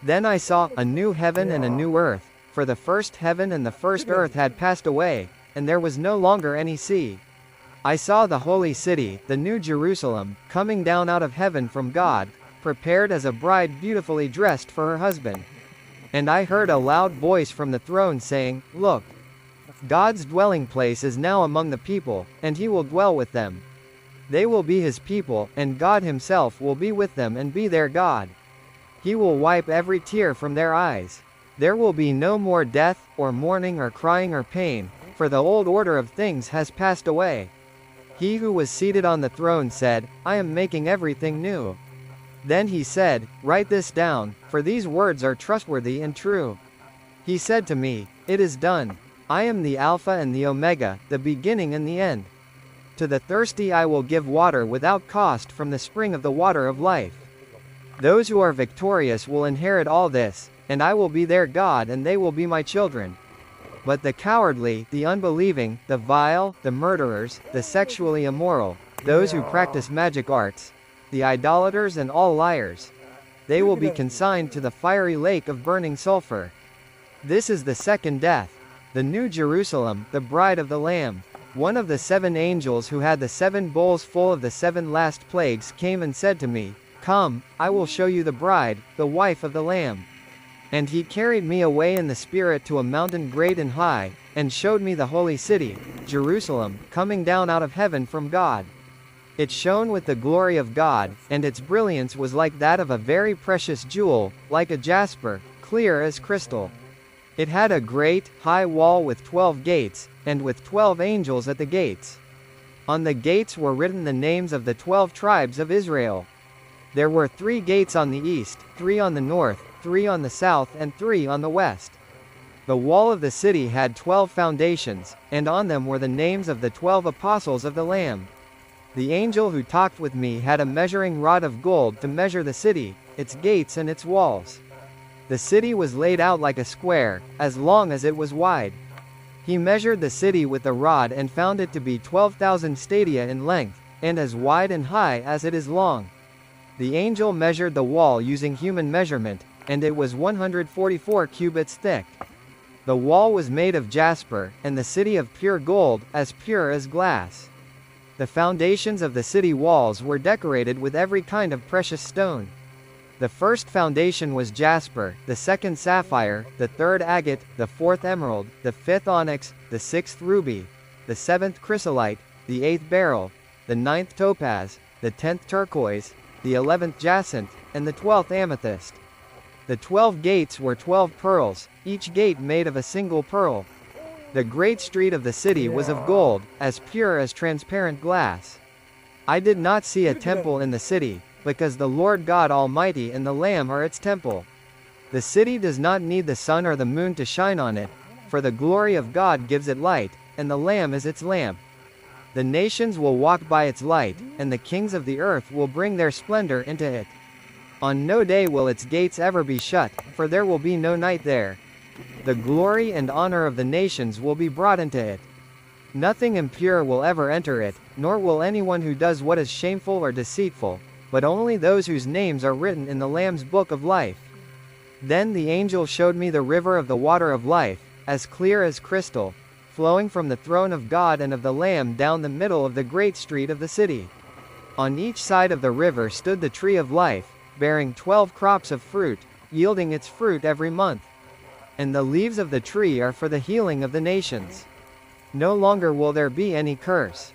Then I saw a new heaven and a new earth, for the first heaven and the first earth had passed away, and there was no longer any sea. I saw the holy city, the new Jerusalem, coming down out of heaven from God, prepared as a bride beautifully dressed for her husband. And I heard a loud voice from the throne saying, "Look! God's dwelling place is now among the people, and he will dwell with them. They will be his people, and God himself will be with them and be their God. He will wipe every tear from their eyes. There will be no more death, or mourning or crying or pain, for the old order of things has passed away." He who was seated on the throne said, "I am making everything new." Then he said, "Write this down, for these words are trustworthy and true." He said to me, "It is done. I am the Alpha and the Omega, the beginning and the end. To the thirsty I will give water without cost from the spring of the water of life. Those who are victorious will inherit all this, and I will be their God and they will be my children. But the cowardly, the unbelieving, the vile, the murderers, the sexually immoral, those who practice magic arts, the idolaters and all liars, they will be consigned to the fiery lake of burning sulfur. This is the second death. The new Jerusalem, the bride of the Lamb. One of the 7 angels who had the 7 bowls full of the 7 last plagues came and said to me, "Come, I will show you the bride, the wife of the Lamb." And he carried me away in the Spirit to a mountain great and high, and showed me the holy city, Jerusalem, coming down out of heaven from God. It shone with the glory of God, and its brilliance was like that of a very precious jewel, like a jasper, clear as crystal. It had a great, high wall with 12 gates, and with 12 angels at the gates. On the gates were written the names of the 12 tribes of Israel. There were 3 gates on the east, 3 on the north, 3 on the south and 3 on the west. The wall of the city had 12 foundations, and on them were the names of the 12 apostles of the Lamb. The angel who talked with me had a measuring rod of gold to measure the city, its gates and its walls. The city was laid out like a square, as long as it was wide. He measured the city with the rod and found it to be 12,000 stadia in length, and as wide and high as it is long. The angel measured the wall using human measurement, and it was 144 cubits thick. The wall was made of jasper, and the city of pure gold, as pure as glass. The foundations of the city walls were decorated with every kind of precious stone. The first foundation was jasper, the second sapphire, the third agate, the fourth emerald, the fifth onyx, the sixth ruby, the seventh chrysolite, the eighth beryl, the ninth topaz, the 10th turquoise, the 11th jacinth, and the 12th amethyst. The 12 gates were 12 pearls, each gate made of a single pearl. The great street of the city was of gold, as pure as transparent glass. I did not see a temple in the city, because the Lord God Almighty and the Lamb are its temple. The city does not need the sun or the moon to shine on it, for the glory of God gives it light, and the Lamb is its lamp. The nations will walk by its light, and the kings of the earth will bring their splendor into it. On no day will its gates ever be shut, for there will be no night there. The glory and honor of the nations will be brought into it. Nothing impure will ever enter it, nor will anyone who does what is shameful or deceitful, but only those whose names are written in the Lamb's book of life. Then the angel showed me the river of the water of life, as clear as crystal, flowing from the throne of God and of the Lamb down the middle of the great street of the city. On each side of the river stood the tree of life, bearing 12 crops of fruit, yielding its fruit every month. And the leaves of the tree are for the healing of the nations. No longer will there be any curse.